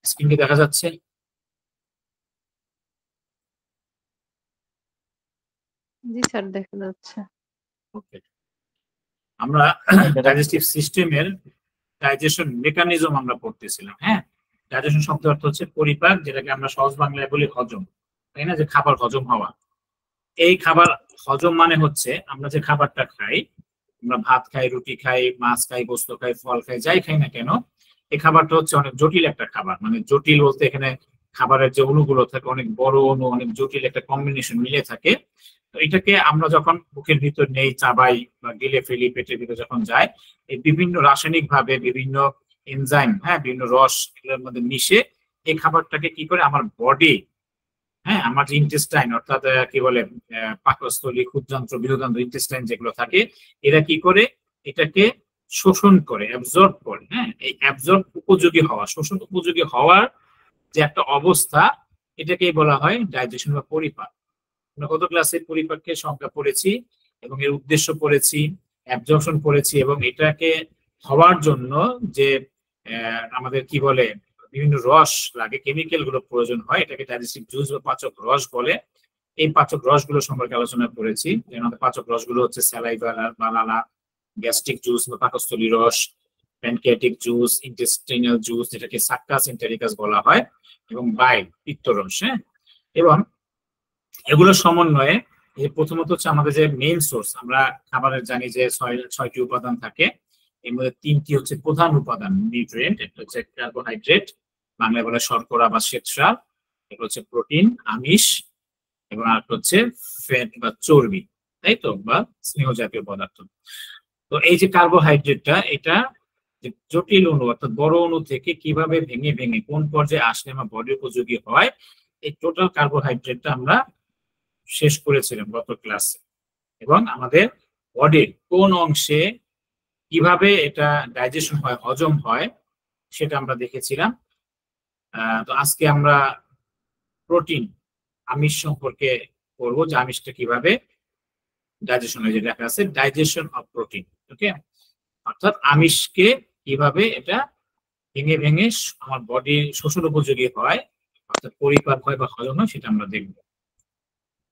Screen কি দেখা যাচ্ছে? জি স্যার, দেখা যাচ্ছে। ওকে, আমরা ডাইজেস্টিভ সিস্টেমের ডাইজেশন মেকানিজম আমরা পড়তেছিলাম। হ্যাঁ, ডাইজেশন শব্দ অর্থ হচ্ছে পরিপাক, যেটাকে আমরা সহজ বাংলায় বলি হজম, তাই না? যে খাবার হজম হওয়া। এই খাবার হজম মানে হচ্ছে আমরা যে খাবারটা খাই, আমরা ভাত খাই, রুটি খাই, মাছ খাই, গোস্ত খাই, ফল খাই, যাই খাই না কেন, এই খাবারটা হচ্ছে অনেক জটিল একটা খাবার। মানে জটিল বলতে এখানে খাবারের যে অণুগুলো থাকে অনেক বড় অণু, অনেক জটিল একটা কম্বিনেশন মিলে থাকে। তো এটাকে আমরা যখন মুখের ভিতর নেই, চাবাই বা গিলে ফেলি, পেটের ভিতরে যখন যায়, এই বিভিন্ন রাসায়নিক ভাবে বিভিন্ন এনজাইম, হ্যাঁ, বিভিন্ন রস এগুলোর মধ্যে মিশে এই খাবারটাকে কি করে আমার বডি, হ্যাঁ, আমার যে ইন্টেস্টাইন অর্থাৎ কি বলে পাকস্থলী, ক্ষুদ্রান্ত্র, বৃহদান্ত্র, ইন্টেস্টাইন যেগুলো থাকে, এরা কি করে এটাকে শোষণ করে, অ্যাবজর্ব করে। হ্যাঁ, এই অ্যাবজর্ব উপযোগী হওয়া, শোষণ উপযোগী হওয়ার যে একটা অবস্থা, এটাকেই বলা হয় ডাইজেশন বা পরিপাক। আমরা গত ক্লাসে পরিপাকের সংজ্ঞা পড়েছি এবং এর উদ্দেশ্য পড়েছি, অ্যাবজর্পশন পড়েছি, এবং এটাকে হওয়ার জন্য যে আমাদের কি বলে বিভিন্ন রস লাগে, কেমিক্যাল গুলো প্রয়োজন হয়, এটাকে ডাইজেস্টিভ জুস বা পাচক রস বলে। এই পাচক রসগুলো সম্পর্কে আলোচনা করেছি। যেমন পাচক রসগুলো হচ্ছে স্যালাইভা বা লালা, গ্যাস্ট্রিক জুস বা পাকস্থলী রস, প্যানক্রিয়াটিক জুস, ইন্টেস্টিনাল জুস যেটাকে সাক্কাস এন্টেরিকাস বলা হয়, এবং বাইল, পিত্তরস। হ্যাঁ, এবং এগুলোর সমন্বয়ে প্রথমত হচ্ছে আমাদের যে মেইন সোর্স, আমরা খাবারের জানি যে ছয়টি উপাদান থাকে। এর মধ্যে তিনটি হচ্ছে প্রধান উপাদান নিউট্রিয়েন্ট, একটা হচ্ছে কার্বোহাইড্রেট, বাংলায় বলে শর্করা বা শ্বেতসার, এটা হচ্ছে প্রোটিন, আমিষ, এবং আর হচ্ছে ফ্যাট বা চর্বি, তাই তো, বা স্নেহ জাতীয় পদার্থ। তো এই যে কার্বোহাইড্রেটটা, এটা জটিল অণু অর্থাৎ বড় অণু থেকে কিভাবে ভেঙে ভেঙে কোন পর্যায়ে আসলে আমার বডি উপযোগী হয়, এই টোটাল কার্বোহাইড্রেটটা আমরা শেষ করেছিলাম গত ক্লাসে। এবং আমাদের বডির কোন অংশে কিভাবে এটা ডাইজেশন হয়, হজম হয়, সেটা আমরা দেখেছিলাম। তো আজকে আমরা প্রোটিন, আমিষ সম্পর্কে পড়বো, যে আমিষটা কিভাবে ডাইজেশন হয়, যেটা লেখা আছে ডাইজেশন অফ প্রোটিন। ওকে, অর্থাৎ আমিষকে কিভাবে এটা ভেঙে ভেঙে আমার বডি শোষণ উপযোগী হয়, অর্থাৎ পরিপাক হয় বা হজম হয়, সেটা আমরা দেখবো।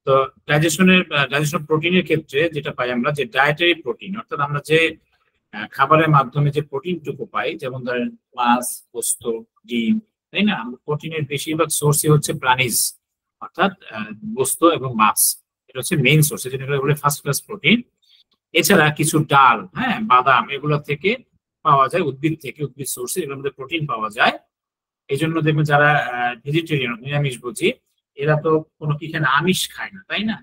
তো ডাইজেশন প্রোটিনের ক্ষেত্রে যেটা পাই আমরা, যে ডায়েটারি প্রোটিন, অর্থাৎ আমরা যে খাবারের মাধ্যমে যে প্রোটিনটুকু পাই, যেমন ধরেন মাছ, গোস্ত, ডিম, তাই না? প্রোটিনের বেশিরভাগ সোর্সই হচ্ছে প্রাণীজ, অর্থাৎ গোস্ত এবং মাছ, এটা হচ্ছে মেইন সোর্স, যেটা বলে ফার্স্ট ক্লাস প্রোটিন। এছাড়া কিছু ডাল, হ্যাঁ, বাদাম, এগুলো থেকে পাওয়া যায়, উদ্ভিদ থেকে, উদ্ভিদ সোর্সে এগুলোর মধ্যে প্রোটিন পাওয়া যায়। এই জন্য দেখবেন যারা ভেজিটেরিয়ান, নিরামিষ ভোজী, এরা তো কোনো কি খায় না, আমিষ খায় না, তাই না?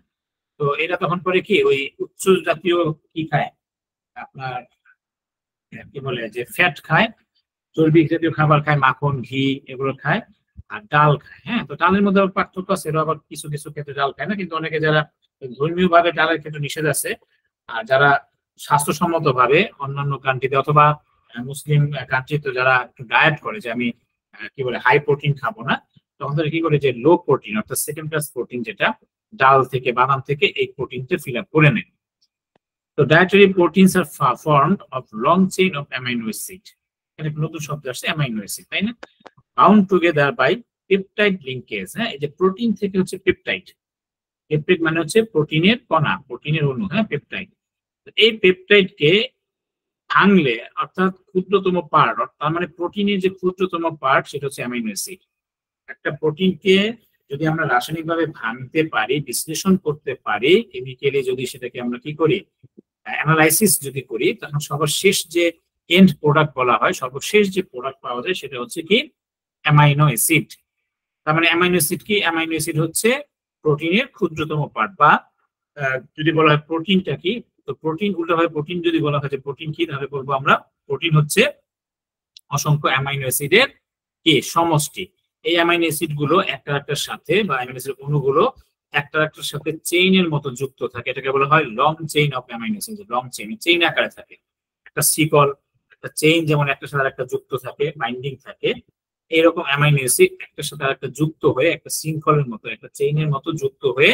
তো এরা তখন করে কি ওই উচ্চ জাতীয় কি খায়, আপনার কি বলে যে ফ্যাট খায়, চর্বি জাতীয় খাবার খায়, মাখন, ঘি, এগুলো খায়, আর ডাল খায়। হ্যাঁ, তো ডালের মধ্যে আবার পার্থক্য আছে, এরা আবার কিছু কিছু ক্ষেত্রে ডাল খায় না, কিন্তু অনেকে যারা ধর্মীয় ভাবে ডালের ক্ষেত্রে নিষেধ আছে, আর যারা স্বাস্থ্যসম্মত ভাবে অন্যান্য কান্ট্রিতে অথবা মুসলিম কান্ট্রিতে যারা একটু ডায়েট করে, যে আমি কি বলে হাই প্রোটিন খাবো না, তখন তারা কি করে যে লো প্রোটিন অর্থাৎ সেকেন্ড ক্লাস প্রোটিন, যেটা ডাল থেকে, বাদাম থেকে, এই প্রোটিনটা ফিল আপ করে নেয়। তো dietary proteins are formed of long chain of amino acid, এখানে নতুন শব্দ আসছে অ্যামাইনো অ্যাসিড, তাই না? Bound together by peptide linkage. হ্যাঁ, এই যে প্রোটিন থেকে হচ্ছে পেপটাইড, পেপটাইড মানে হচ্ছে প্রোটিনের কণা, প্রোটিনের অণু, হ্যাঁ, পেপটাইড। এই পেপটাইডকে ভাঙলে, অর্থাৎ ক্ষুদ্রতম পার্ট, তার মানে প্রোটিনের যে ক্ষুদ্রতম পার্ট, সেটা হচ্ছে অ্যামাইনো অ্যাসিড। একটা প্রোটিনকে যদি আমরা রাসায়নিকভাবে ভাঙতে পারি, বিশ্লেষণ করতে পারি, কেমিক্যালি যদি সেটাকে আমরা কি করি, অ্যানালাইসিস যদি করি, তখন সর্বশেষ যে এন্ড প্রোডাক্ট বলা হয়, সর্বশেষ যে প্রোডাক্ট পাওয়া যায়, সেটা হচ্ছে কি অ্যামাইনো অ্যাসিড। তার মানে অ্যামাইনো অ্যাসিড কি, অ্যামাইনো অ্যাসিড হচ্ছে প্রোটিনের ক্ষুদ্রতম পার্ট। বা যদি বলা হয় প্রোটিনটা কি, তো প্রোটিন উল্টাভাবে প্রোটিন যদি বলা হয় যে প্রোটিন কি, তাহলে বলবো আমরা প্রোটিন হচ্ছে অসংখ্য অ্যামাইনো অ্যাসিডের কি সমষ্টি। এই অ্যামাইনো অ্যাসিড গুলো একটা একটার সাথে, বা অ্যামাইনো অ্যাসিড অণুগুলো একটা একটার সাথে চেইনের মতো যুক্ত থাকে, এটাকে বলা হয় long chain of amino acid. Long chain, chain আকারে থাকে, একটা শিকল, একটা চেইন যেমন একটার সাথে একটা যুক্ত থাকে, বাইন্ডিং থাকে, এইরকম অ্যামাইনো অ্যাসিড একটার সাথে একটা যুক্ত হয়ে, একটা শৃঙ্খলের মতো, একটা চেইনের মতো যুক্ত হয়ে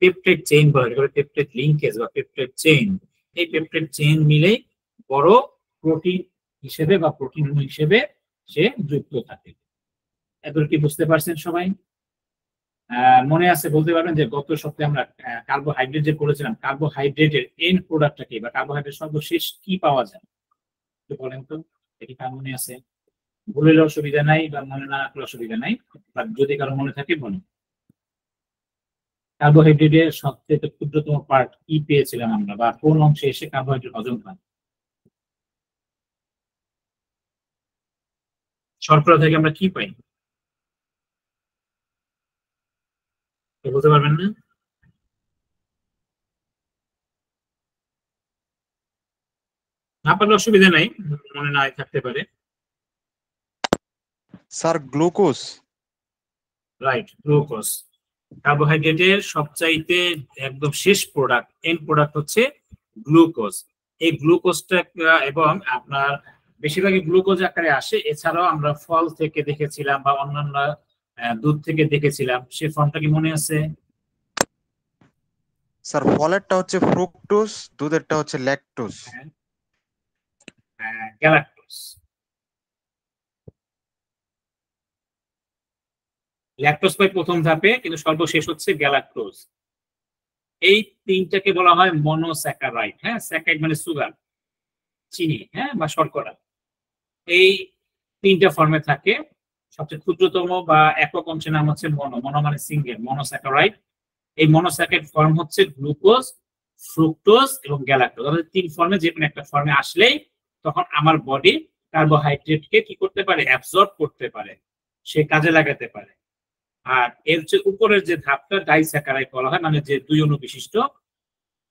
পেপটাইড চেইন বলা হয়, পেপটাইড লিঙ্কেজ বা পেপটাইড চেইন। এই পেপটাইড চেইন মিলেই বড় প্রোটিন হিসেবে বা প্রোটিন হিসেবে সে যুক্ত থাকে। এতটুকু কি বুঝতে পারছেন সবাই? মনে আছে বলতে পারবেন যে গত সপ্তাহে আমরা কার্বোহাইড্রেট যে করেছিলাম, কার্বোহাইড্রেটের এন্ড প্রোডাক্টটা কি, বা কার্বোহাইড্রেট সর্বশেষ কি পাওয়া যায় একটু বলেন তো, এটি কার মনে আছে? ভুলের অসুবিধা নাই বা মনে না রাখলে অসুবিধা নাই, বাট যদি কারো মনে থাকে বলুন। কার্বোহাইড্রেটের সবচেয়ে ক্ষুদ্রতম পার্ট কি পেয়েছিলাম আমরা, বা কোন অংশে এসে কার্বোহাইড্রেট হজম হয়? শর্করা থেকে আমরা কি পাই বলতে পারবেন না? না পারলে অসুবিধা নাই, মনে না থাকতে পারে। Sir glucose. Right, glucose. কার্বোহাইড্রেটের সবচাইতে একদম শেষ প্রোডাক্ট, এন্ড প্রোডাক্ট হচ্ছে গ্লুকোজ। এই গ্লুকোজটা এবং আপনার বেশিরভাগই গ্লুকোজ আকারে আসে। এছাড়াও আমরা ফল থেকে দেখেছিলাম বা অন্যান্য দুধ থেকে দেখেছিলাম, সে ফর্মটা কি মনে আছে? স্যার ফলেরটা হচ্ছে ফ্রুক্টোজ, দুধেরটা হচ্ছে ল্যাকটোজ। গ্যালাক্টোজ। ল্যাকটোজ পাই প্রথম ধাপে, কিন্তু সর্বশেষ হচ্ছে গ্যালাক্টোজ। এই তিনটাকে বলা হয় মনোস্যাকারাইড। হ্যাঁ, স্যাকারাইড মানে সুগার, চিনি, হ্যাঁ, বা শর্করা। এই তিনটা ফর্মে থাকে। সবচেয়ে ক্ষুদ্রতম বা একক অংশের নাম হচ্ছে মনো। মনো মানে সিঙ্গেল, মনোস্যাকারাইড। এই মনোস্যাকারাইড ফর্ম হচ্ছে গ্লুকোজ, ফ্রুক্টোজ এবং গ্যালাক্টোজ। অর্থাৎ তিন ফর্মে যে কোনো একটা ফর্মে আসলেই তখন আমার বডি কার্বোহাইড্রেটকে কি করতে পারে, অ্যাবজর্ব করতে পারে, সে কাজে লাগাতে পারে। আর এর যে উপরের যে ধাপটা ডাইস্যাকারাইড বলা হয়, মানে যে দুই অণু বিশিষ্ট,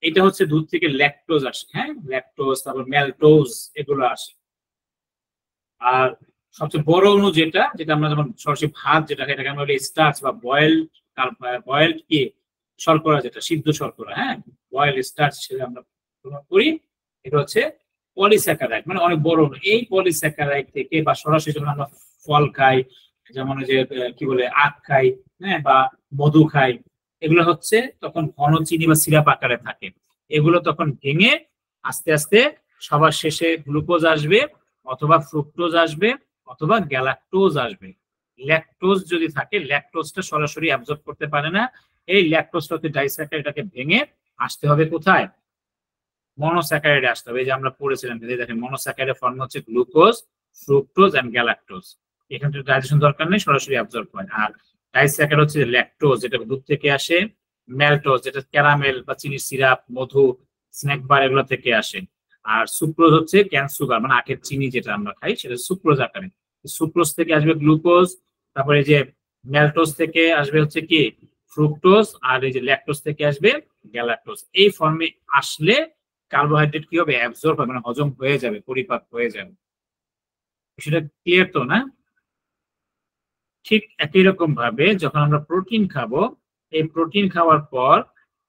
এটা হচ্ছে দুধ থেকে ল্যাকটোজ আসে। হ্যাঁ, ল্যাকটোজ, তারপর ম্যালটোজ, এগুলো আসে। আর সবচেয়ে বড় অণু যেটা যেটা আমরা যেমন সরাসরি ভাত যেটা এটাকে আমরা বলি স্টার্চ বা বয়েলড কি শর্করা, যেটা সিদ্ধ শর্করা, হ্যাঁ, বয়েলড স্টার্চ সেটা আমরা গ্রহণ করি। এটা হচ্ছে পলিস্যাকারাইড, মানে অনেক বড় অণু। এই পলিস্যাকারাইড থেকে বা সরাসরি যখন আমরা ফল খাই, যেমন যে কি বলে আখ খাই, হ্যাঁ, বা মধু খাই, এগুলো হচ্ছে তখন ঘন চিনি বা সিরাপ আকারে থাকে। এগুলো তখন ভেঙে আস্তে আস্তে সবার শেষে গ্লুকোজ আসবে, অথবা ফ্রুক্টোজ আসবে, অথবা গ্যালাক্টোজ আসবে। ল্যাকটোজ যদি থাকে, ল্যাকটোজটা সরাসরি অ্যাবজর্ব করতে পারে না। এই ল্যাকটোজটা হচ্ছে ডাইস্যাকারাইডটাকে ভেঙে আসতে হবে কোথায়, মনোস্যাকারাইডে আসতে হবে। এই যে আমরা পড়েছিলাম, দেখেন মনোস্যাকারাইডের ফর্ম হচ্ছে গ্লুকোজ, ফ্রুক্টোজ এন্ড গ্যালাক্টোজ। এখানে ডাইজেশন দরকার নেই, সরাসরি অ্যাবজর্ব হয়। আর ডাইস্যাকারাইড হচ্ছে ল্যাকটোজ, যেটা দুধ থেকে আসে, ম্যালটোজ যেটা ক্যারামেল বা চিনির সিরাপ, মধু, স্ন্যাক বার এগুলো থেকে আসে। আর সুক্রোজ হচ্ছে ক্যান সুগার, মানে আখের চিনি যেটা আমরা খাই, সেটা সুক্রোজ আকারে। সুক্রোজ থেকে আসবে গ্লুকোজ, তারপরে যে ম্যালটোজ থেকে আসবে হচ্ছে কি ফ্রুক্টোজ, আর এই যে ল্যাকটোজ থেকে আসবে গ্যালাক্টোজ। এই ফর্মে আসলে কার্বোহাইড্রেট কি হবে, অ্যাবজর্ব হবে, মানে হজম হয়ে যাবে, পরিপাক হয়ে যাবে। সেটা ক্লিয়ার তো না? ঠিক একই রকম ভাবে যখন আমরা প্রোটিন খাবো, এই প্রোটিন খাওয়ার পর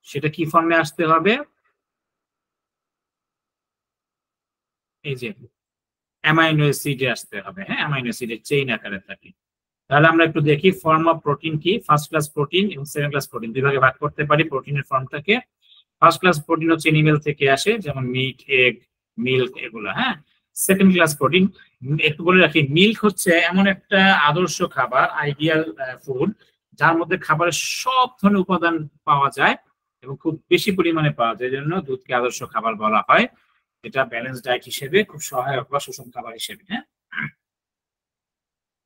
সেটা কি ফর্মে আসতে হবে, এই যে অ্যামাইনো অ্যাসিডে আসতে হবে। হ্যাঁ, অ্যামাইনো অ্যাসিডের চেইন আকারে থাকে। তাহলে আমরা একটু দেখি ফর্ম অফ প্রোটিন কি। ফার্স্ট ক্লাস প্রোটিন এবং সেকেন্ড ক্লাস প্রোটিন দুই ভাগে ভাগ করতে পারি প্রোটিনের ফর্মটাকে। ফার্স্ট ক্লাস প্রোটিন হচ্ছে এনিমেল থেকে আসে, যেমন মিট, এগ, মিল্ক এগুলো। হ্যাঁ, সেকেন্ড ক্লাস প্রোটিন, একটু বলে রাখি, মিল্ক হচ্ছে এমন একটা আদর্শ খাবার, আইডিয়াল ফুড, যার মধ্যে খাবারের সব ধরনের উপাদান পাওয়া যায় এবং খুব বেশি পরিমাণে পাওয়া যায়, জন্য দুধকে আদর্শ খাবার বলা হয়। এটা ব্যালেন্স ডায়েট হিসেবে খুব সহায়ক বা সুষম খাবার হিসেবে। হ্যাঁ,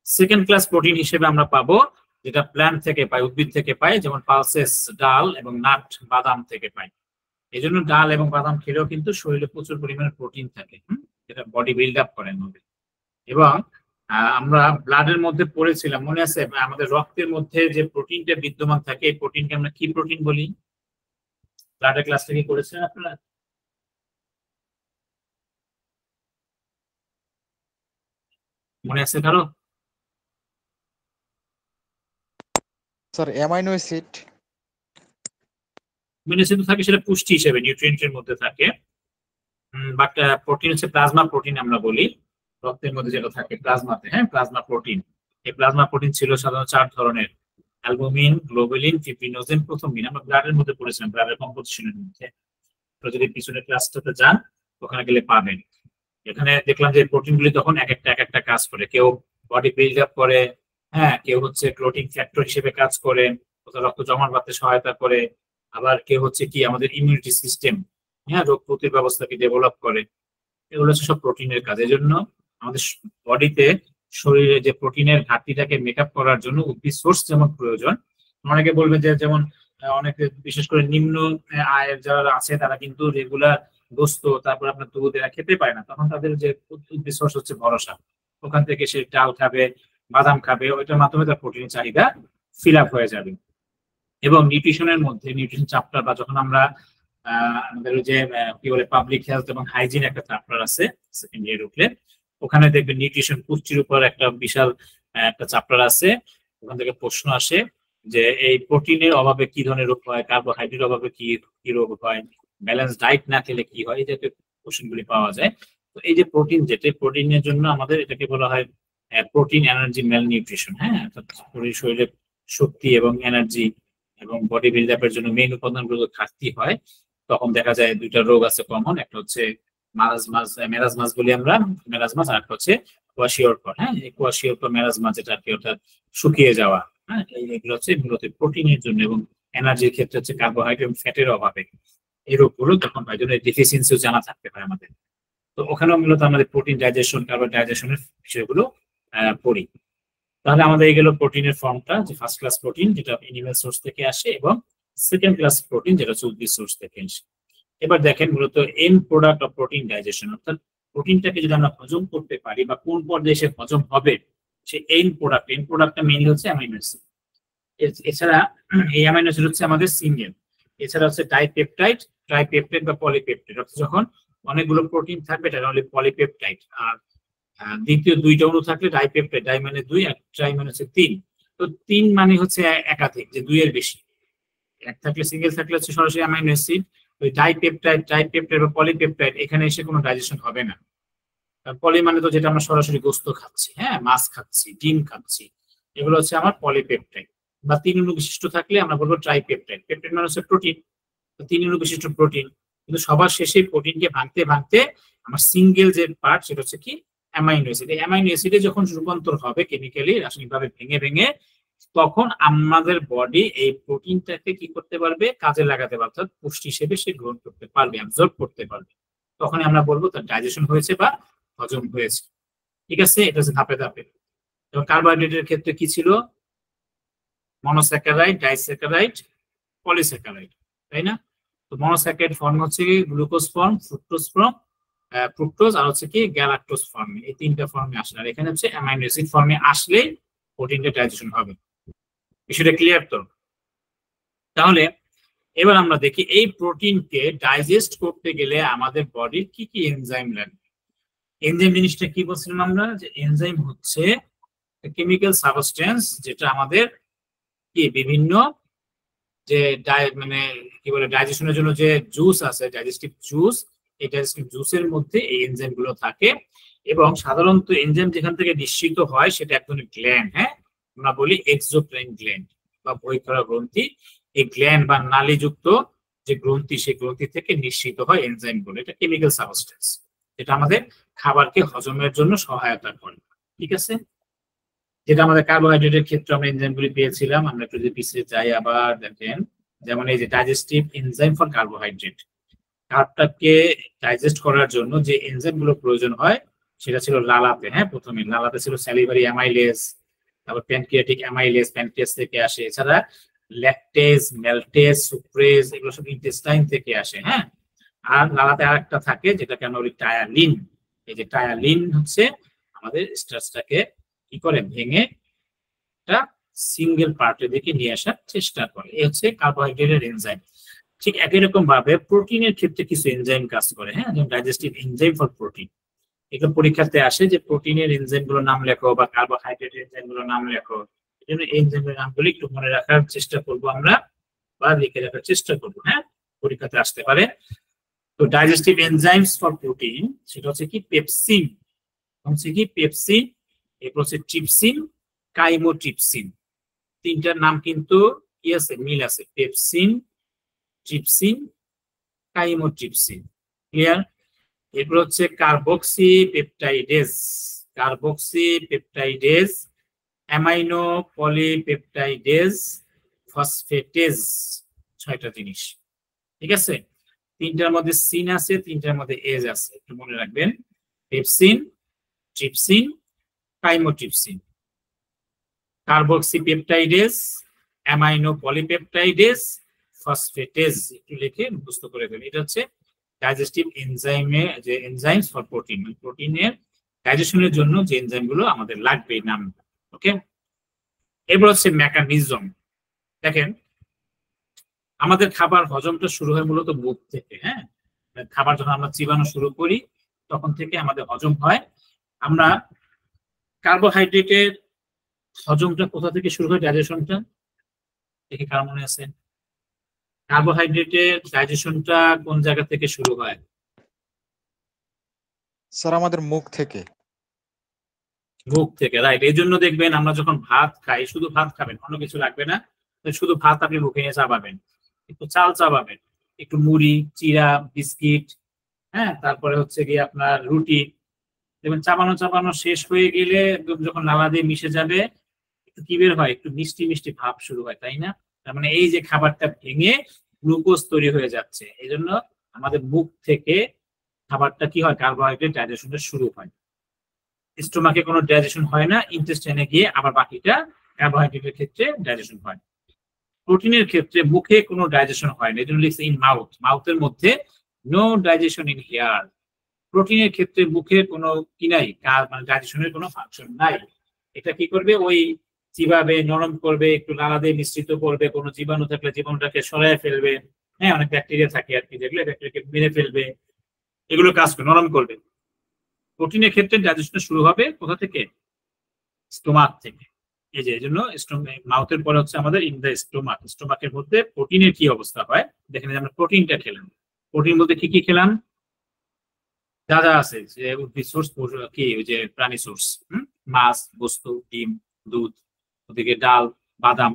সেকেন্ড ক্লাস প্রোটিন হিসেবে আমরা পাবো যেটা প্ল্যান্ট থেকে পাই, উদ্ভিদ থেকে পাই, যেমন পালসেস, ডাল এবং নাট, বাদাম থেকে পাই। এই জন্য ডাল এবং বাদাম খেলেও কিন্তু শরীরে প্রচুর পরিমাণে প্রোটিন থাকে, যেটা বডি বিল্ড আপ করে আমাদের। এবং আমরা ব্লাডের মধ্যে পড়েছিলাম, মনে আছে, আমাদের রক্তের মধ্যে যে প্রোটিনটা বিদ্যমান থাকে, এই প্রোটিনকে আমরা কি প্রোটিন বলি? ব্লাডের ক্লাসটা কি করেছেন আপনারা? মনে আছে কারো? Sir amino acid. Amino acid থাকে, সেটা পুষ্টি হিসেবে নিউট্রিয়েন্টের মধ্যে থাকে। বাট প্রোটিন হচ্ছে প্লাজমা প্রোটিন আমরা বলি, রক্তের মধ্যে যেটা থাকে প্লাজমাতে। হ্যাঁ, প্লাজমা প্রোটিন। এই প্লাজমা প্রোটিন ছিল সাধারণত 4 ধরনের: অ্যালবুমিন, গ্লোবুলিন, ফিব্রিনোজেন, প্রোথ্রম্বিন। আমরা ব্লাডের মধ্যে পড়েছিলাম, ব্লাডের কম্পোজিশনের মধ্যে। তো যদি পিছনের ক্লাসটাতে যান ওখানে গেলে পাবেন। এখানে দেখলাম যে প্রোটিনগুলি তখন এক একটা কাজ করে। কেউ বডি বিল্ড আপ করে, হ্যাঁ, কেউ হচ্ছে ক্লোটিং ফ্যাক্টর হিসেবে কাজ করে, কোথাও রক্ত জমাট বাঁধতে সহায়তা করে, আবার কেউ হচ্ছে কি আমাদের ইমিউনিটি সিস্টেম, হ্যাঁ, রোগ প্রতিরোধ ব্যবস্থাকে ডেভেলপ করে। এগুলো হচ্ছে সব প্রোটিনের কাজ। এই জন্য আমাদের বডিতে, শরীরে যে প্রোটিনের ঘাটতিটাকে মেকআপ করার জন্য উদ্ভিদ সোর্স যেমন প্রয়োজন। অনেকে বলবে যে যেমন অনেকে বিশেষ করে নিম্ন আয়ের যারা আছে তারা কিন্তু রেগুলার গোস্ত, তারপর আপনার দুধ এরা খেতে পায় না, তখন তাদের যে উদ্ভিদ সোর্স হচ্ছে ভরসা, ওখান থেকে সে ডাল খাবে, বাদাম খাবে, ওইটার মাধ্যমে তার প্রোটিনের চাহিদা ফিল আপ হয়ে যাবে। এবং নিউট্রিশনের মধ্যে নিউট্রিশন চ্যাপ্টার বা যখন আমরা আমাদের ওই যে কি বলে পাবলিক হেলথ এবং হাইজিন একটা চ্যাপ্টার আছে সেকেন্ড ইয়ার উঠলে, ওখানে দেখবেন নিউট্রিশন পুষ্টির উপর একটা বিশাল একটা চ্যাপ্টার আছে। ওখান থেকে প্রশ্ন আসে যে এই প্রোটিনের অভাবে কি ধরনের রোগ হয়, কার্বোহাইড্রেটের অভাবে কি কি রোগ হয়, ব্যালেন্স ডায়েট না খেলে কি হয়, এই জাতীয় কোশ্চেনগুলি পাওয়া যায়। তো এই যে প্রোটিন, যেটা প্রোটিনের জন্য আমাদের এটাকে বলা হয় প্রোটিন এনার্জি ম্যাল নিউট্রিশন। হ্যাঁ, শরীরে শক্তি এবং এনার্জি এবং বডি বিল্ড আপের জন্য মেইন উপাদানগুলো ঘাটতি হয়, তখন দেখা যায় দুইটা রোগ আছে কমন। একটা হচ্ছে মেরাজমাস বলি আমরা, মেরাজমাস, আর একটা হচ্ছে কোয়াশিওরকর। হ্যাঁ, এই কোয়াশিওরকর মেরাজমাস যেটা আর কি, অর্থাৎ শুকিয়ে যাওয়া। হ্যাঁ, এইগুলো হচ্ছে মূলত প্রোটিনের জন্য, এবং এনার্জির ক্ষেত্রে হচ্ছে কার্বোহাইড্রেট এবং ফ্যাটের অভাবে এই রোগগুলো তখন হয়। জন্য ডেফিসিয়েন্সিও জানা থাকতে হয় আমাদের। তো ওখানেও মূলত আমাদের প্রোটিন ডাইজেশন, কার্বন ডাইজেশনের বিষয়গুলো পড়ি। তাহলে আমাদের এই গেল প্রোটিনের ফর্মটা, যে ফার্স্ট ক্লাস প্রোটিন যেটা এনিম্যাল সোর্স থেকে আসে, এবং সেকেন্ড ক্লাস প্রোটিন যেটা হচ্ছে উদ্ভিদ সোর্স থেকে আসে। এবার দেখেন মূলত and product of protein digestion, অর্থাৎ প্রোটিনটাকে যদি আমরা হজম করতে পারি বা কোন পর্যায়ে এসে হজম হবে, সে এন্ড প্রোডাক্টটা মেইনলি হচ্ছে অ্যামাইনো অ্যাসিড। এছাড়া এই অ্যামাইনো অ্যাসিড হচ্ছে আমাদের সিঙ্গেল। এছাড়া হচ্ছে ডাইপেপটাইড, ট্রাইপেপটাইড বা পলিপেপটাইড, অর্থাৎ যখন অনেকগুলো প্রোটিন থাকবে এটা হলো পলিপেপটাইড। আর দ্বিতীয় দুইটা অণু থাকলে ডাইপেপটাইড, ডাই মানে দুই আর ট্রাই মানে হচ্ছে তিন। তো তিন মানে হচ্ছে একাধিক, যে দুইয়ের বেশি। এক থাকলে সিঙ্গেল থাকলে হচ্ছে সরাসরি অ্যামাইনো অ্যাসিড। ওই ট্রাইপেপটাইড বা পলিপেপটাইড এখানে এসে কোনো ডাইজেশন হবে না। পলি মানে তো যেটা আমরা সরাসরি গোস্ত খাচ্ছি, হ্যাঁ, মাছ খাচ্ছি, ডিম খাচ্ছি, এগুলো হচ্ছে আমার পলিপেপটাইড। বা তিন অণু বিশিষ্ট থাকলে আমরা বলবো ট্রাইপেপটাইড। পেপটাইড মানে হচ্ছে প্রোটিন, তিন অণু বিশিষ্ট প্রোটিন। কিন্তু সবার শেষে প্রোটিনকে ভাঙতে ভাঙতে আমার সিঙ্গেল যে পার্ট সেটা হচ্ছে কি অ্যামাইনো অ্যাসিড। এই অ্যামাইনো অ্যাসিডে যখন রূপান্তর হবে কেমিক্যালি, রাসায়নিকভাবে ভেঙে ভেঙে, তখন আমাদের বডি এই প্রোটিনটাকে কি করতে পারবে, কাজে লাগাতে পারবে, অর্থাৎ পুষ্টি হিসেবে সে গ্রহণ করতে পারবে, অ্যাবজর্ব করতে পারবে। তখনই আমরা বলবো তার ডাইজেশন হয়েছে বা হজম হয়েছে। ঠিক আছে, এটা হচ্ছে ধাপে ধাপে। এবং কার্বোহাইড্রেটের ক্ষেত্রে কি ছিল, মনোস্যাকারাইড, ডাইস্যাকারাইড, পলিস্যাকারাইড, তাই না? তো মনোস্যাকারাইড ফর্ম হচ্ছে কি গ্লুকোজ ফর্ম, ফ্রুক্টোজ আর হচ্ছে কি গ্যালাক্টোজ ফর্মে, এই তিনটা ফর্মে আসলে। আর এখানে হচ্ছে অ্যামাইনো অ্যাসিড ফর্মে আসলেই প্রোটিনটা ডাইজেশন হবে। বিষয়টা ক্লিয়ার তো? তাহলে এবার আমরা দেখি এই প্রোটিনকে ডাইজেস্ট করতে গেলে আমাদের বডির কি কি এনজাইম লাগে। এনজাইম জিনিসটা কি বলছিলাম আমরা, যে এনজাইম হচ্ছে কেমিক্যাল সাবস্টেন্স যেটা আমাদের কি বিভিন্ন যে মানে কি বলে ডাইজেশনের জন্য যে জুস আছে, ডাইজেস্টিভ জুস, এই ডাইজেস্টিভ জুসের মধ্যে এই এনজাইম গুলো থাকে। এবং সাধারণত এনজাইম যেখান থেকে নিঃসৃত হয় সেটা এক ধরনের গ্ল্যান্ড, হ্যাঁ, আমরা বলি এক্সোক্রাইন গ্ল্যান্ড বা বহিঃক্ষরা গ্রন্থি। এই গ্ল্যান্ড বা নালীযুক্ত যে গ্রন্থি, সেই গ্রন্থি থেকে নিঃসৃত হয় এনজাইম গুলো। এটা কেমিক্যাল সাবস্টেন্স যেটা আমাদের খাবারকে হজমের জন্য সহায়তা করে। ঠিক আছে, যেটা আমাদের কার্বোহাইড্রেটের ক্ষেত্রে আমরা এনজাইমগুলি পেয়েছিলাম। আমরা একটু যদি পিছিয়ে যাই আবার দেখেন, যেমন এই যে ডাইজেস্টিভ এনজাইম ফর কার্বোহাইড্রেট, খাবারটাকে ডাইজেস্ট করার জন্য যে এনজাইমগুলো প্রয়োজন হয় সেটা ছিল লালাতে। হ্যাঁ, প্রথমে লালাতে ছিল স্যালিভারি অ্যামাইলেজ, তারপর প্যানক্রিয়াটিক অ্যামাইলেজ, প্যানক্রিয়াস থেকে আসে। এছাড়া ল্যাকটেজ, ম্যালটেজ, সুক্রেজ, এগুলো সব ইন্টেস্টাইন থেকে আসে। হ্যাঁ, আর লালাতে আরেকটা থাকে যেটাকে আমরা বলি টায়ালিন। এই যে টায়ালিন হচ্ছে আমাদের স্টার্চটাকে কি করে ভেঙে একটা সিঙ্গেল পার্টের দিকে নিয়ে আসার চেষ্টা করে। এই হচ্ছে কার্বোহাইড্রেটের এনজাইম। ঠিক একই রকম ভাবে প্রোটিনের ক্ষেত্রে কিছু এনজাইম কাজ করে, হ্যাঁ, যেমন ডাইজেস্টিভ এনজাইম ফর প্রোটিন। এগুলো পরীক্ষাতে আসে যে প্রোটিনের এনজাইম গুলোর নাম লেখো বা কার্বোহাইড্রেটের এনজাইম গুলোর নাম লেখো। এই জন্য এই এনজাইমের নামগুলো একটু মনে রাখার চেষ্টা করবো আমরা, বা লিখে রাখার চেষ্টা করবো। হ্যাঁ, পরীক্ষাতে আসতে পারে। তো ডাইজেস্টিভ এনজাইমস ফর প্রোটিন সেটা হচ্ছে কি পেপসিন, হচ্ছে কি পেপসিন, এরপর হচ্ছে ট্রিপসিন, কাইমোট্রিপসিন। তিনটার নাম কিন্তু কি আছে, মিল আছে, পেপসিন, ট্রিপসিন, কাইমোট্রিপসিন। ক্লিয়ার? এরপর হচ্ছে carboxy peptidase, carboxy peptidase, amino polypeptidase phosphatase, 6টা জিনিস। ঠিক আছে, 3টার মধ্যে সিন আছে, 3টার মধ্যে এজ আছে, একটু মনে রাখবেন। Pepsin, trypsin, chymotrypsin, carboxypeptidase, amino polypeptidase, phosphatase, একটু লিখে মুখস্থ করে ফেলি। এটা হচ্ছে ডাইজেস্টিভ এনজাইমে যে এনজাইমস ফর প্রোটিন, প্রোটিনের ডাইজেশনের জন্য যে এনজাইমগুলো আমাদের লাগবে নাম। ওকে, এবার হচ্ছে মেকানিজম। দেখেন, আমাদের খাবার হজমটা শুরু হয় মূলত মুখ থেকে। হ্যাঁ, খাবার যখন আমরা চিবানো শুরু করি তখন থেকে আমাদের হজম হয়। আমরা কার্বোহাইড্রেটের হজমটা কোথা থেকে শুরু হয়, ডাইজেশনটা দেখে কার মনে আছে? কার্বোহাইড্রেটের ডাইজেশনটা কোন জায়গা থেকে শুরু হয়? স্যার আমাদের মুখ থেকে। মুখ থেকে, রাইট। এই জন্য দেখবেন আমরা যখন ভাত খাই, শুধু ভাত খাবেন, অন্য কিছু লাগবে না, শুধু ভাত আপনি মুখে নিয়ে চাবাবেন, একটু চাল চাবাবেন, একটু মুড়ি, চিড়া, বিস্কিট, হ্যাঁ, তারপরে হচ্ছে গিয়ে আপনার রুটি, দেখবেন চাবানো চাবানো শেষ হয়ে গেলে যখন নালা দিয়ে মিশে যাবে একটু কি বের হয়, একটু মিষ্টি মিষ্টি ভাব শুরু হয়, তাই না? তার মানে এই যে খাবারটা ভেঙে গ্লুকোজ তৈরি হয়ে যাচ্ছে, এই জন্য আমাদের মুখ থেকে খাবারটা কি হয়, কার্বোহাইড্রেট ডাইজেশনটা শুরু হয়। স্টোমাকে কোনো ডাইজেশন হয় না, ইন্টেস্টাইনে গিয়ে আবার বাকিটা কার্বোহাইড্রেটের ক্ষেত্রে ডাইজেশন হয়। প্রোটিনের ক্ষেত্রে মুখে কোনো ডাইজেশন হয় না, এই জন্য লিখছে ইন মাউথ, মাউথের মধ্যে নো ডাইজেশন ইন হিয়ার। প্রোটিনের ক্ষেত্রে মুখে কোনো কি নাই, মানে ডাইজেশনের কোনো ফাংশন নাই। এটা কি করবে, ওই চিবাবে, নরম করবে, একটু লালা দিয়ে মিশ্রিত করবে, কোনো জীবাণু থাকলে জীবাণুটাকে সরায় ফেলবে, হ্যাঁ, অনেক ব্যাকটেরিয়া থাকে আর কি, যেগুলো ব্যাকটেরিয়াকে মেরে ফেলবে, এগুলো কাজ করে, নরম করবে। প্রোটিনের ক্ষেত্রে ডাইজেশন শুরু হবে কোথা থেকে, স্টোমাক থেকে। এই যে এই জন্য মাউথের পরে হচ্ছে আমাদের ইন দ্য স্টোমাক। স্টোমাকের মধ্যে প্রোটিনের কি অবস্থা হয় দেখেন, আমরা প্রোটিনটা খেলাম, প্রোটিন বলতে কি কি খেলাম, যা যা আছে, যে উদ্ভিদ সোর্স কি, ওই যে প্রাণী সোর্স, মাছ, বস্তু, ডিম, দুধ, ওদিকে ডাল, বাদাম,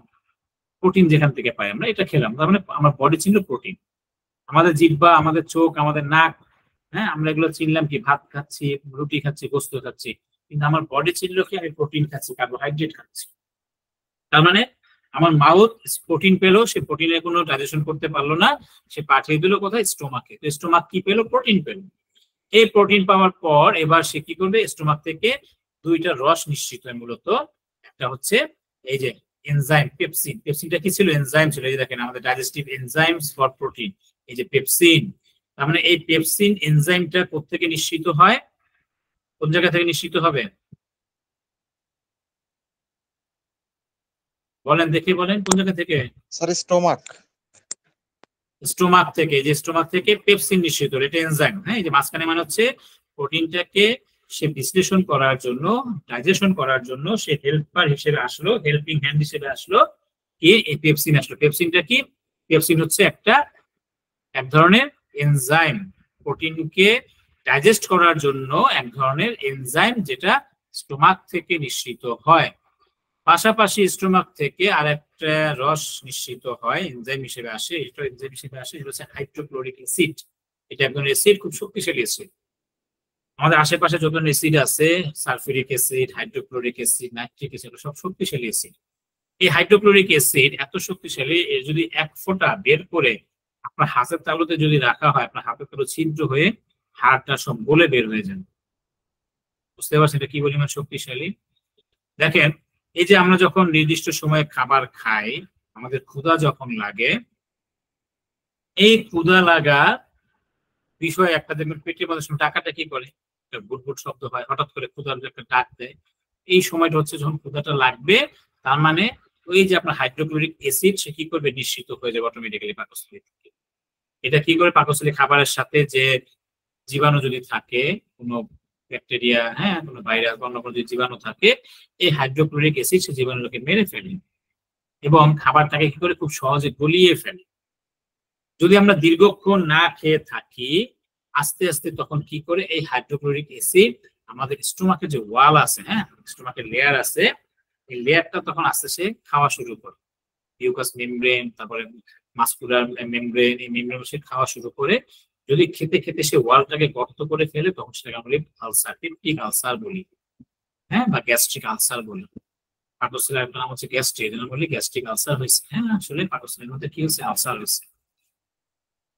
প্রোটিন যেখান থেকে পাই আমরা এটা খেলাম। তার মানে আমার বডি চিনল প্রোটিন। আমাদের জিহ্বা, আমাদের চোখ, আমাদের নাক, হ্যাঁ, আমরা এগুলো চিনলাম কি, ভাত খাচ্ছি, রুটি খাচ্ছি, গোস্ত খাচ্ছি, কিন্তু আমার বডি চিনল কি, আমি প্রোটিন খাচ্ছি, কার্বোহাইড্রেট খাচ্ছি। তার মানে আমার মাউথ প্রোটিন পেলো, সে প্রোটিনের কোনো ডাইজেশন করতে পারলো না, সে পাঠিয়ে দিল কোথায়, স্টোমাকে। তো স্টোমাক কি পেলো, প্রোটিন পেলো। এই প্রোটিন পাওয়ার পর এবার সে কি করবে, স্টোমাক থেকে 2টা রস নিঃসৃত হয় মূলত। একটা হচ্ছে এই যে এনজাইম পেপসিন, পেপসিনটা কি ছিল, এনজাইম ছিল। এই দেখেন আমাদের ডাইজেস্টিভ এনজাইমস ফর প্রোটিন, এই যে পেপসিন। তার মানে এই পেপসিন এনজাইমটা কোত্থেকে নিঃসৃত হয়, কোন জায়গা থেকে নিঃসৃত হবে বলেন, দেখে বলেন, কোন জায়গা থেকে? Sir stomach. স্টোমাক থেকে, যে স্টোমাক থেকে পেপসিন নিঃসৃত হলো, এটা এনজাইম। হ্যাঁ, এই যে মাঝখানে মানে হচ্ছে প্রোটিনটাকে সে বিশ্লেষণ করার জন্য, ডাইজেশন করার জন্য সে হেল্পার হিসেবে আসলো, হেল্পিং হ্যান্ড হিসেবে আসলো কি, এই পেপসিন আসলো। পেপসিনটা কি, পেপসিন হচ্ছে এক ধরনের এনজাইম, প্রোটিনকে ডাইজেস্ট করার জন্য এক ধরনের এনজাইম, যেটা স্টোমাক থেকে নিঃসৃত হয়। পাশাপাশি স্টোমাক থেকে আরেকটা রস নিঃসৃত হয়, এনজাইম হিসেবে আসে, এটা এনজাইম হিসেবে আসে, এটা হচ্ছে হাইড্রোক্লোরিক অ্যাসিড। এটা এক ধরনের অ্যাসিড, খুব শক্তিশালী অ্যাসিড। আমাদের আশেপাশে যত অ্যাসিড আছে, sulphuric acid, hydrochloric acid, nitric acid, সব শক্তিশালী অ্যাসিড। এই হাইড্রোক্লোরিক অ্যাসিড এত শক্তিশালী, এর যদি এক ফোঁটা বের করে আপনার হাতের তালুতে যদি রাখা হয়, আপনার হাতের তালু ছিদ্র হয়ে হাড়টা সব গলে বের হয়ে যান। বুঝতে পারছেন এটা কি পরিমাণ শক্তিশালী? দেখেন, এই যে আমরা যখন নির্দিষ্ট সময়ে খাবার খাই, আমাদের ক্ষুধা যখন লাগে, এই ক্ষুধা লাগা বিষয় একটা দেখবেন, পেটের মধ্যে সময় টাকাটা কি করে, বুটবুট শব্দ হয়, হঠাৎ করে ক্ষুধার একটা ডাক দেয়। এই সময়টা হচ্ছে যখন ক্ষুধাটা লাগবে, তার মানে ওই যে আপনার হাইড্রোক্লোরিক অ্যাসিড সে কি করবে, নিঃসৃত হয়ে যাবে অটোমেটিক্যালি পাকস্থলী থেকে। এটা কি করে, পাকস্থলী খাবারের সাথে যে জীবাণু যদি থাকে, কোনো ব্যাকটেরিয়া, হ্যাঁ, কোনো ভাইরাস, অন্য কোনো যদি জীবাণু থাকে, এই হাইড্রোক্লোরিক অ্যাসিড সে জীবাণুকে মেরে ফেলে এবং খাবারটাকে কি করে, খুব সহজে গলিয়ে ফেলে। যদি আমরা দীর্ঘক্ষণ না খেয়ে থাকি, আস্তে আস্তে তখন কি করে, এই হাইড্রোক্লোরিক অ্যাসিড আমাদের স্টোমাকের যে ওয়াল আছে, হ্যাঁ, স্টোমাকের লেয়ার আছে, এই লেয়ারটা তখন আস্তে আস্তে খাওয়া শুরু করে, মিউকাস মেমব্রেন, তারপরে মাসকুলার মেমব্রেন, এই মেমব্রেন সে খাওয়া শুরু করে। যদি খেতে খেতে সে ওয়ালটাকে গর্ত করে ফেলে, তখন সেটাকে আমরা আলসার, পেপটিক আলসার বলি, হ্যাঁ, বা গ্যাস্ট্রিক আলসার বলি। পাকস্থলীর একটা নাম হচ্ছে গ্যাস্ট্রিক, এই জন্য বলি গ্যাস্ট্রিক আলসার হয়েছে। হ্যাঁ, আসলে পাকস্থলীর মধ্যে কি হচ্ছে, আলসার হয়েছে।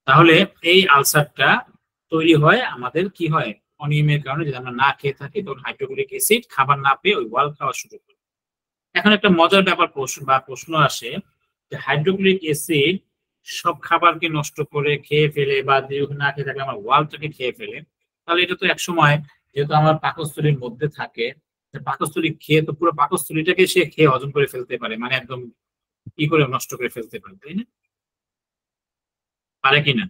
তাহলে এই আলসারটা তৈরি হয় আমাদের কি হয়, অনিয়মের কারণে। যদি আমরা না খেয়ে থাকি তখন হাইড্রোক্লোরিক অ্যাসিড খাবার না পেয়ে ওই ওয়াল খাওয়া শুরু করে। এখন একটা মজার ব্যাপার প্রশ্ন আসে যে হাইড্রোক্লোরিক অ্যাসিড সব খাবারকে নষ্ট করে খেয়ে ফেলে বা দীর্ঘদিন না খেয়ে থাকলে আমার ওয়ালটাকে খেয়ে ফেলে, তাহলে এটা তো একসময় যেহেতু আমার পাকস্থলীর মধ্যে থাকে, পাকস্থলী খেয়ে তো পুরো পাকস্থলীটাকে সে খেয়ে হজম করে ফেলতে পারে, মানে একদম কি করে নষ্ট করে ফেলতে পারে, তাই না? পারে কিনা?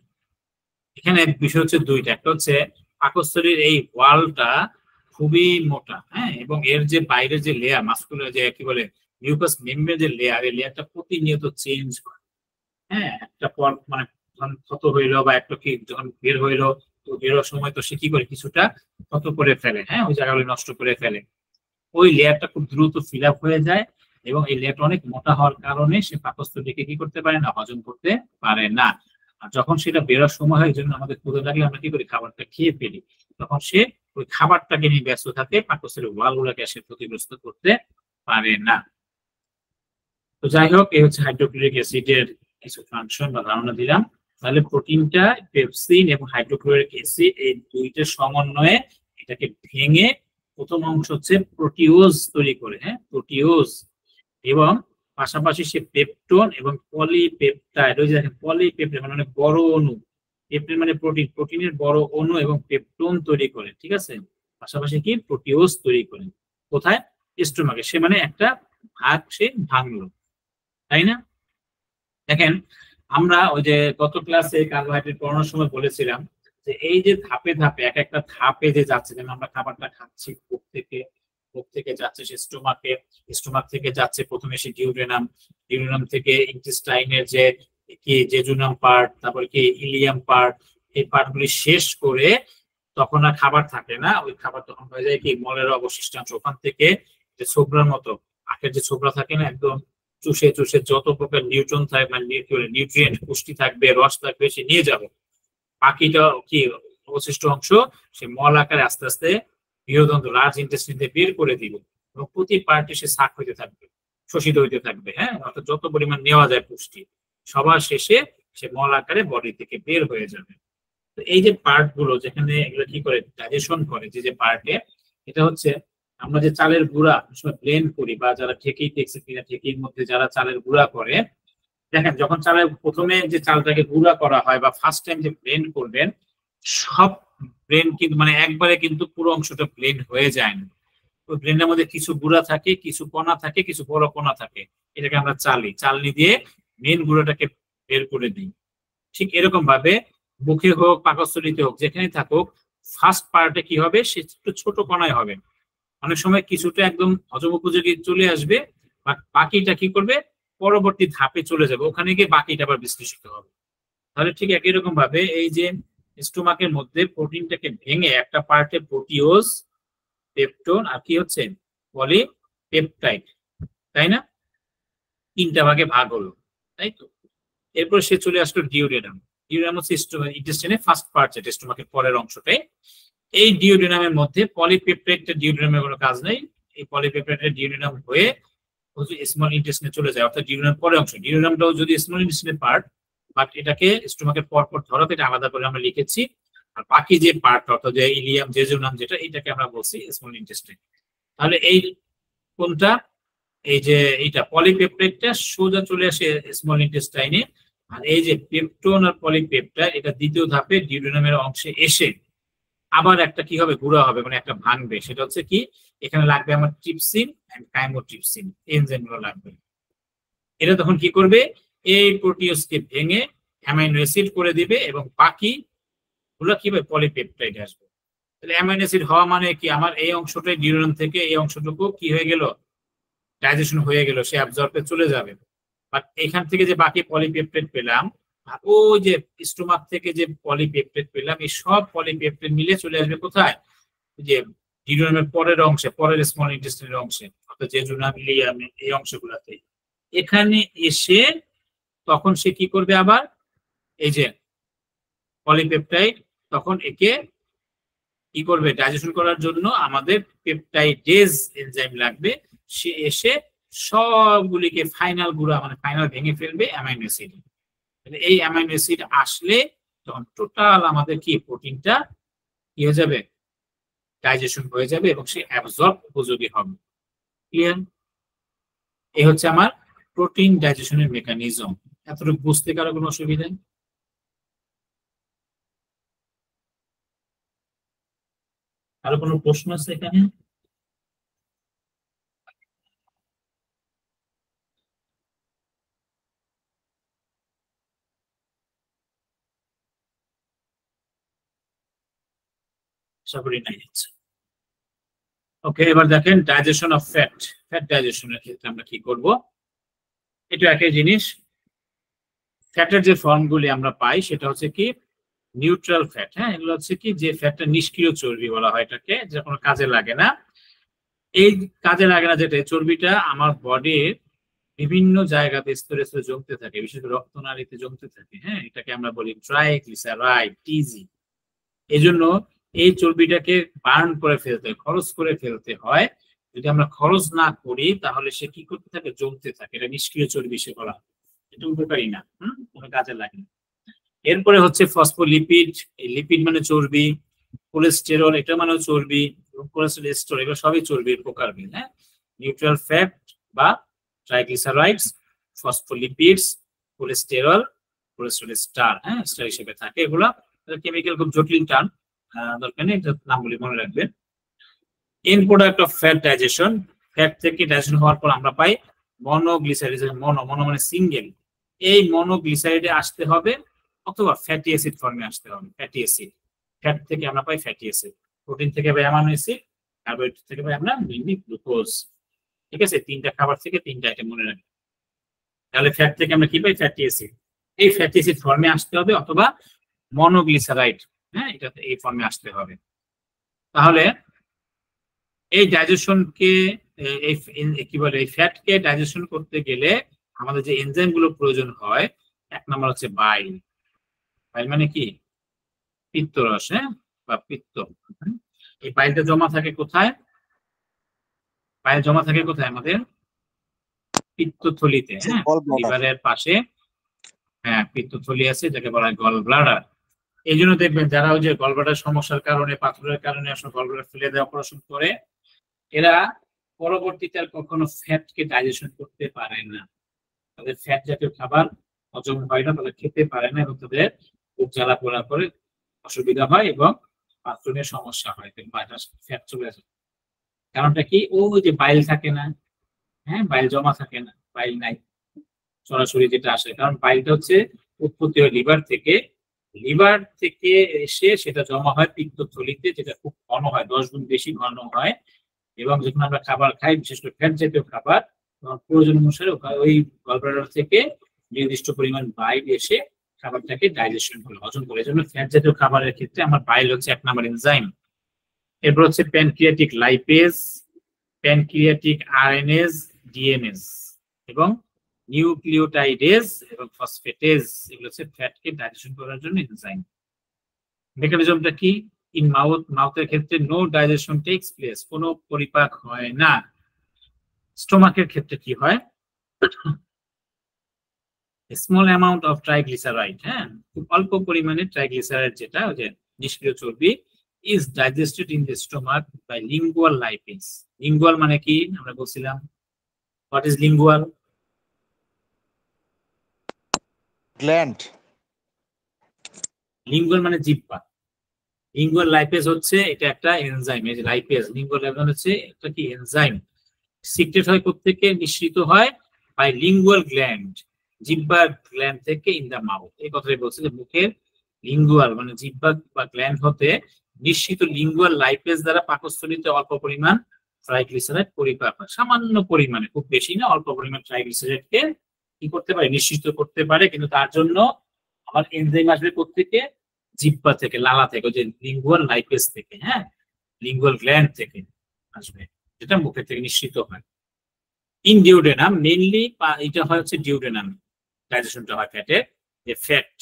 এখানে বিষয় হচ্ছে দুইটা, একটা হচ্ছে পাকস্থলীর এই ওয়ালটা খুবই মোটা, হ্যাঁ, এবং এর যে বাইরের যে লেয়ার মাসকুলার যে কি বলে মিউকাস মেমব্রেন যে লেয়ার, এই লেয়ারটা প্রতিনিয়ত চেঞ্জ করে। হ্যাঁ, একটা পর মানে ক্ষত হইলো বা একটা কি যখন বের হইলো, তো বেরোর সময় তো সে কি করে কিছুটা ক্ষত করে ফেলে, হ্যাঁ, ওই জায়গাগুলো নষ্ট করে ফেলে। ওই লেয়ারটা খুব দ্রুত ফিল আপ হয়ে যায় এবং এই লেয়ারটা অনেক মোটা হওয়ার কারণে সে পাকস্থলীকে কি করতে পারে না, হজম করতে পারে না। আর যখন সেটা বেরোর সময় হয়, এই জন্য আমাদের ক্ষুধা লাগলে আমরা কি করি, খাবারটা খেয়ে ফেলি, তখন সে ওই খাবারটাকে নিয়ে ব্যস্ত থাকে, পাকস্থলীর ওয়াল গুলাকে সে ক্ষতিগ্রস্ত করতে পারে না। তো যাই হোক, এই হচ্ছে হাইড্রোক্লোরিক অ্যাসিডের কিছু ফাংশন বা ধারণা দিলাম। তাহলে প্রোটিনটা পেপসিন এবং হাইড্রোক্লোরিক অ্যাসিড এই দুইটার সমন্বয়ে এটাকে ভেঙে প্রথম অংশ হচ্ছে প্রোটিওজ তৈরি করে, হ্যাঁ, প্রোটিওজ, এবং পাশাপাশি সে পেপটোন এবং পলিপেপটাইড, ওই যে দেখেন পলিপেপটাইড মানে অনেক বড় অণু, পেপটাইড মানে প্রোটিন, প্রোটিনের বড় অণু এবং পেপটোন তৈরি করে, ঠিক আছে, পাশাপাশি কি প্রোটিওজ তৈরি করে। কোথায়? স্টোমাকে। সে মানে একটা ভাগ সে ভাঙলো, তাই না? দেখেন, আমরা ওই যে গত ক্লাসে কার্বোহাইড্রেট পড়ানোর সময় বলেছিলাম যে এই যে ধাপে ধাপে এক একটা ধাপে যে যাচ্ছে, যেমন আমরা খাবারটা খাচ্ছি বুক থেকে যাচ্ছে সে স্টোমাকে, স্টোমাক থেকে যাচ্ছে প্রথমে সে ডিউডেনাম, ডিউডেনাম থেকে ইন্টেস্টাইনের যে কি জেজুনাম পার্ট, তারপরে কি ইলিয়াম পার্ট, এই পার্টগুলি শেষ করে তখন আর খাবার থাকে না, ওই খাবার তখন হয়ে যায় কি মলের অবশিষ্টাংশ। ওখান থেকে যে ছোবরার মতো আখের যে ছোবরা থাকে না, একদম চুষে চুষে যত প্রকার নিউট্রন থাকবে মানে নিউট্রিয়েন্ট পুষ্টি থাকবে, রস থাকবে, সে নিয়ে যাবে। বাকিটা কি অবশিষ্ট অংশ সে মল আকারে আস্তে আস্তে বৃহদন্ত লার্জ ইন্টেস্টিন দিয়ে বের করে দিবে এবং প্রতি পার্টে সে শাক হইতে থাকবে, শোষিত হইতে থাকবে, হ্যাঁ, অর্থাৎ যত পরিমাণ নেওয়া যায় পুষ্টি সবার শেষে সে মল আকারে বডি থেকে বের হয়ে যাবে। তো এই যে পার্ট গুলো যেখানে এগুলো কি করে ডাইজেশন করে, যে পার্টে, এটা হচ্ছে আমরা যে চালের গুঁড়া ব্লেন্ড করি বা যারা ঠেকেই দেখছে কিনা, ঠেকির মধ্যে যারা চালের গুঁড়া করে, দেখেন যখন চালের প্রথমে যে চালটাকে গুঁড়া করা হয় বা ফার্স্ট টাইম যে ব্লেন্ড করবেন, সব ব্লেন্ড কিন্তু মানে একবারে কিন্তু পুরো অংশটা ব্লেন্ড হয়ে যায় না। ওই ব্লেন্ডের মধ্যে কিছু গুঁড়া থাকে, কিছু কণা থাকে, কিছু বড় কণা থাকে, এটাকে আমরা চালনি দিয়ে মেন গুঁড়াটাকে বের করে দিই। ঠিক এরকম ভাবে মুখে হোক পাকস্থলীতে হোক যেখানে থাকুক, ফার্স্ট পার্টে কি হবে, সে একটু ছোট কণায় হবে, অনেক সময় কিছুটা একদম হজম উপযোগী চলে আসবে, বাকিটা কি করবে পরবর্তী ধাপে চলে যাবে, ওখানে গিয়ে বাকিটা আবার বিশ্লেষিত হবে। তাহলে ঠিক একই রকম ভাবে এই যে স্টোমাকের মধ্যে প্রোটিনটাকে ভেঙে একটা পার্টে প্রোটিওজ, পেপটোন আর কি হচ্ছে পলিপেপটাইড, তাই না, তিনটা ভাগে ভাগ হলো, তাই তো। এরপর সে চলে আসলো ডিউডেনাম। ডিউডেনাম হচ্ছে ইন্টেস্টাইনের ফার্স্ট পার্ট, যেটা স্টোমাকের পরের অংশটাই। এই ডিউডেনামের মধ্যে পলিপেপটাইডটা ডিউডেনামের কোনো কাজ নেই, এই পলিপেপটাইডের ডিউডেনাম হয়ে স্মল ইন্টেস্টিনে চলে যায়, অর্থাৎ ডিউডেনাম পরের অংশ। ডিউডেনামটাও যদি স্মল ইন্টেস্টিনের পার্ট, বাট এটাকে স্টোমাকের পর ধরাতে এটা আলাদা করে আমরা লিখেছি। আর বাকি যে পার্ট অর্থাৎ যে ইলিয়াম জেজুনাম যেটা, এটাকে আমরা বলছি স্মল ইন্টেস্টাইন। তাহলে এই কোনটা, এই যে এইটা পলিপেপটাইডটা সোজা চলে আসে স্মল ইন্টেস্টাইনে, আর এই যে পেপটোন আর পলিপেপটাইড এটা দ্বিতীয় ধাপে ডিউডেনামের অংশে এসে আবার একটা কি হবে, গুঁড়া হবে, মানে একটা ভাঙবে। সেটা হচ্ছে কি, এখানে লাগবে আমার ট্রিপসিন এন্ড কাইমোট্রিপসিন এনজাইমগুলো লাগবে। এটা তখন কি করবে, এই প্রোটিওজকে ভেঙে অ্যামাইনো অ্যাসিড করে দিবে এবং বাকি গুলো কি হবে পলিপেপটাইড আসবে। তাহলে অ্যামাইনো অ্যাসিড হওয়া মানে কি, আমার এই অংশটাই ডিউডেনাম থেকে এই অংশটুকু কি হয়ে গেল, ডাইজেশন হয়ে গেল, সে অ্যাবজর্বে চলে যাবে। বাট এখান থেকে যে বাকি পলিপেপটাইড পেলাম আর ওই যে স্টোমাক থেকে যে পলিপেপটাইড পেলাম, এই সব পলিপেপটাইড মিলে চলে আসবে কোথায়, যে ডিউডেনামের পরের অংশে, পরের স্মল ইন্টেস্টাইনের অংশে, অর্থাৎ জেজুনাম, ইলিয়াম, এই অংশগুলোতে। এখানে এসে তখন সে কি করবে, আবার এই যে পলিপেপটাইড তখন একে কি করবে, ডাইজেশন করার জন্য আমাদের পেপটাইডেজ এনজাইম লাগবে, সে এসে সবগুলিকে ফাইনাল গুঁড়া মানে ফাইনাল ভেঙে ফেলবে অ্যামাইনো অ্যাসিড। এই অ্যামাইনো অ্যাসিড আসলে তখন টোটাল আমাদের কি প্রোটিনটা কি হয়ে যাবে, ডাইজেশন হয়ে যাবে এবং সে অ্যাবজর্ব উপযোগী হবে। ক্লিয়ার? এই হচ্ছে আমার প্রোটিন ডাইজেশনের মেকানিজম। এতটুকু বুঝতে কারো কোনো অসুবিধা? আরো কোনো প্রশ্ন আছে এখানে? আশা করি নাই হচ্ছে। ওকে, এবার দেখেন ডাইজেশন অফ ফ্যাট। ফ্যাট ডাইজেশনের ক্ষেত্রে আমরা কি করব? এটা একই জিনিস। ফ্যাটের যে ফর্মগুলি আমরা পাই সেটা হচ্ছে কি নিউট্রাল ফ্যাট। হ্যাঁ, এগুলো হচ্ছে কি যে ফ্যাটটা নিষ্ক্রিয় চর্বি বলা হয় এটাকে, যে কোনো কাজে লাগে না। এই কাজে লাগে না যেটা চর্বিটা আমার বডির বিভিন্ন জায়গাতে স্তরে স্তরে জমতে থাকে, বিশেষ করে রক্তনালীতে জমতে থাকে। হ্যাঁ, এটাকে আমরা বলি ট্রাইগ্লিসারাইড, টিজি। এই জন্য এই চর্বিটাকে বার্ন করে ফেলতে হয়, খরচ করে ফেলতে হয়। যদি আমরা খরচ না করি তাহলে সে কি করতে থাকে, জমতে থাকে। এটা নিষ্ক্রিয় চর্বি সে বলা, এটা উপকারী না, কোনো কাজে লাগে না। এরপরে হচ্ছে ফসফোলিপিড। এই লিপিড মানে চর্বি, কোলেস্টেরল এটা মানে চর্বি, কোলেস্টেরল এগুলো সবই চর্বির প্রকারভেদ। হ্যাঁ, নিউট্রাল ফ্যাট বা triglycerides, phospholipids, cholesterol, cholesterol star, হ্যাঁ স্টার হিসেবে থাকে। এগুলা কেমিক্যাল খুব জটিল টার্ম, দরকার নেই, এটা নামগুলি মনে রাখবেন। And product of fat digestion. Fat থেকে ডাইজেশন হওয়ার পর আমরা পাই মনোগ্লিসারাইড। মনো মানে সিঙ্গেল। এই মনোগ্লিসারাইডে আসতে হবে অথবা ফ্যাটি অ্যাসিড ফর্মে আসতে হবে। ফ্যাটি অ্যাসিড, ফ্যাট থেকে আমরা পাই ফ্যাটি অ্যাসিড, প্রোটিন থেকে পাই অ্যামাইনো অ্যাসিড, কার্বোহাইড্রেট থেকে পাই আমরা মেইনলি গ্লুকোজ। ঠিক আছে, তিনটা খাবার থেকে তিনটা আইটেম মনে রাখবেন। তাহলে ফ্যাট থেকে আমরা কি পাই, ফ্যাটি অ্যাসিড। এই ফ্যাটি অ্যাসিড ফর্মে আসতে হবে অথবা মনোগ্লিসারাইড, হ্যাঁ এটা এই ফর্মে আসতে হবে। তাহলে এই ডাইজেশনকে কি বলে, এই ফ্যাটকে ডাইজেশন করতে গেলে আমাদের যে এনজাইম গুলো প্রয়োজন হয়, এক নম্বর হচ্ছে বাইল। বাইল মানে কি, পিত্তরস, হ্যাঁ বা পিত্ত। এই বাইলটা জমা থাকে কোথায়? বাইল জমা থাকে কোথায় আমাদের? পিত্তথলিতে, হ্যাঁ লিভারের পাশে। হ্যাঁ, পিত্তথলি আছে যাকে বলা হয় গল ব্লাডার। এই জন্য দেখবেন যারা ওই যে গল ব্লাডার সমস্যার কারণে, পাথরের কারণে আসলে গল ব্লাডার ফেলে দেওয়া অপারেশন করে, এরা পরবর্তীতে আর কখনো ফ্যাটকে ডাইজেশন করতে পারে না। তাদের ফ্যাট জাতীয় খাবার হজম হয় না, তাদের খেতে পারে না এবং তাদের বুক জ্বালা পোড়া করে অসুবিধা হয় এবং বাথরুমের সমস্যা হয়, ফ্যাট চলে আসে। কারণটা কি, ও যে বাইল থাকে না, হ্যাঁ বাইল জমা থাকে না, বাইল নাই সরাসরি যেটা আসে। কারণ বাইলটা হচ্ছে উৎপত্তি হয় লিভার থেকে, লিভার থেকে এসে সেটা জমা হয় পিত্তথলিতে, যেটা খুব ঘন হয়, 10 গুণ বেশি ঘন হয়। এবং যখন আমরা খাবার খাই, বিশেষ করে ফ্যাট জাতীয় খাবার, তখন প্রয়োজন অনুসারে ওই গলব্লাডার থেকে নির্দিষ্ট পরিমাণ বাইল এসে খাবারটাকে ডাইজেশন করে, হজম করে। এই জন্য ফ্যাট জাতীয় খাবারের ক্ষেত্রে আমার বাইল হচ্ছে 1 নম্বর এনজাইম। এরপর হচ্ছে প্যানক্রিয়াটিক লাইপেজ, প্যানক্রিয়াটিক আরএনএজ, ডিএনএজ এবং নিউক্লিওটাইডেজ এবং ফসফেটেজ। এগুলো হচ্ছে ফ্যাটকে ডাইজেশন করার জন্য এনজাইম। মেকানিজমটা কি? ইন মাউথের ক্ষেত্রে নো ডাইজেশন টেকস প্লেস, কোনো পরিপাক হয় না। স্টোমাকের ক্ষেত্রে কি হয়? স্মল অ্যামাউন্ট অফ ট্রাইগ্লিসারাইড, হ্যাঁ খুব অল্প পরিমাণে ট্রাইগ্লিসারাইড, যেটা ওই যে নিষ্ক্রিয় চর্বি, is digested in the stomach by lingual lipase. Lingual মানে কি আমরা বলছিলাম, what is lingual? Gland. Lingual মানে জিহ্বা। লিঙ্গুয়াল লাইপেজ হচ্ছে এটা একটা এনজাইম। এই যে লাইপেজ, লিঙ্গুয়াল লাইপেজ হচ্ছে একটা কি এনজাইম। সিক্রেট হয় কোত্থেকে? নিঃসৃত হয় বাই লিঙ্গুয়াল গ্ল্যান্ড, জিহ্বার গ্ল্যান্ড থেকে ইন দা মাউথ। এই কথাই বলছে যে মুখের লিঙ্গুয়াল মানে জিহ্বা বা গ্ল্যান্ড হতে নিঃসৃত লিঙ্গুয়াল লাইপেজ দ্বারা পাকস্থলীতে অল্প পরিমাণ ট্রাইগ্লিসারাইড পরিপাক হয়। সামান্য পরিমাণে, খুব বেশি না, অল্প পরিমাণ ট্রাইগ্লিসারাইডকে কি করতে পারে, নিঃসৃত করতে পারে। কিন্তু তার জন্য আমার এনজাইম আসবে কোত্থেকে? জিহ্বা থেকে, লালা থেকে, ওই যে লিঙ্গুয়াল লাইপেজ থেকে, হ্যাঁ লিঙ্গুয়াল গ্ল্যান্ড থেকে আসবে, যেটা মুখের থেকে নিঃসৃত হয়। ইন ডিউডেনাম মেইনলি এটা হয় হচ্ছে ডিউডেনাম, ডাইজেশনটা হয় ফ্যাটের। যে ফ্যাট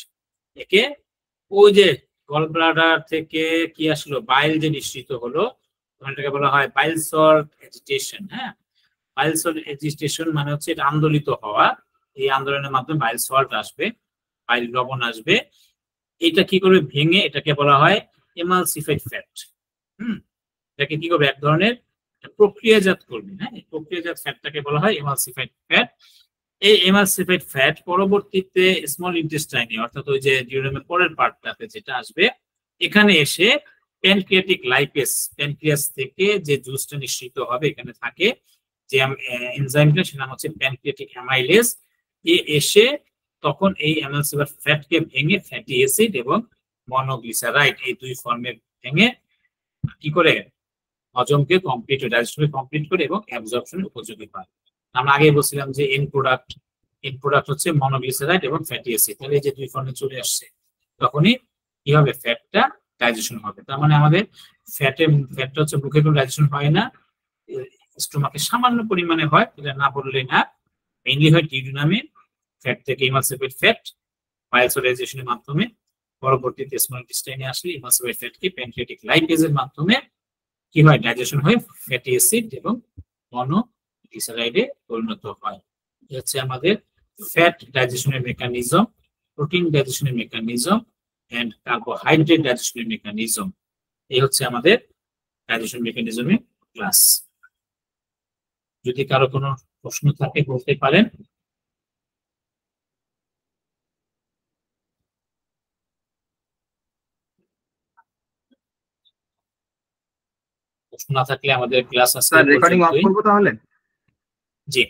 একে ওই যে গল ব্লাডার থেকে কি আসলো, বাইল যে নিঃসৃত হলো, এটাকে বলা হয় বাইল সল্ট অ্যাজিটেশন। হ্যাঁ, বাইল সল্ট এজিটেশন মানে হচ্ছে এটা আন্দোলিত হওয়া, এই আন্দোলনের মাধ্যমে বাইল সল্ট আসবে, বাইল লবণ আসবে, এটা কি করবে ভেঙে এটাকে বলা হয় এমালসিফাইড ফ্যাট। এটাকে কি করবে এক ধরনের প্রক্রিয়াজাত করবে, হ্যাঁ প্রক্রিয়াজাত ফ্যাটটাকে বলা হয় এমালসিফাইড ফ্যাট। এই এমালসিফাইড ফ্যাট পরবর্তীতে স্মল ইন্টেস্টাইনে অর্থাৎ ওই যে ডিউরেমের পরের পার্টটাতে যেটা আসবে এখানে এসে প্যানক্রিয়াটিক লাইপেজ, প্যানক্রিয়াস থেকে যে জুসটা নিঃসৃত হবে এখানে থাকে যে এনজাইমটা, সেটা হচ্ছে প্যানক্রিয়াটিক অ্যামাইলেজ, এসে তখন এই এমালসিফাইড ফ্যাটকে ভেঙে ফ্যাটি অ্যাসিড এবং মনোগ্লিসারাইড এই দুই ফর্মে ভেঙে কি করে হজমকে কমপ্লিট ডাইজেশনকে কমপ্লিট করে এবং অ্যাবজর্পশনের উপযোগী হয়। আমরা আগে বলছিলাম যে এন্ড প্রোডাক্ট হচ্ছে মনোগ্লিসারাইড এবং ফ্যাটি অ্যাসিড, তাহলে এই যে দুই ফর্মে চলে আসছে তখনই কি হবে ফ্যাটটা ডাইজেশন হবে। তার মানে আমাদের ফ্যাটটা হচ্ছে মুখে কোনো ডাইজেশন হয় না, স্টোমাকে সামান্য পরিমাণে হয়, এটা না বললে না, মেইনলি হয় ডিউডিনামে ফ্যাট থেকে ইমালসিফাইড ফ্যাট বাইল সল্ট ডাইজেশনের মাধ্যমে, পরবর্তীতে স্মল ইন্টেস্টাইনে আসলে ইমালসিফাইড ফ্যাটকে প্যানক্রিয়াটিক লাইপেজের মাধ্যমে কি হয় ডাইজেশন হয় ফ্যাটি অ্যাসিড এবং মনোগ্লিসারাইডে পরিণত হয়। এই হচ্ছে আমাদের ফ্যাট ডাইজেশনের মেকানিজম, প্রোটিন ডাইজেশনের মেকানিজম এন্ড কার্বোহাইড্রেট ডাইজেশনের মেকানিজম। এই হচ্ছে আমাদের ডাইজেশন মেকানিজমের ক্লাস। যদি কারো কোনো প্রশ্ন থাকে বলতে পারেন। প্রশ্ন না থাকলে আমাদের ক্লাস আছে রেকর্ডিং অফ করব তাহলে। জি।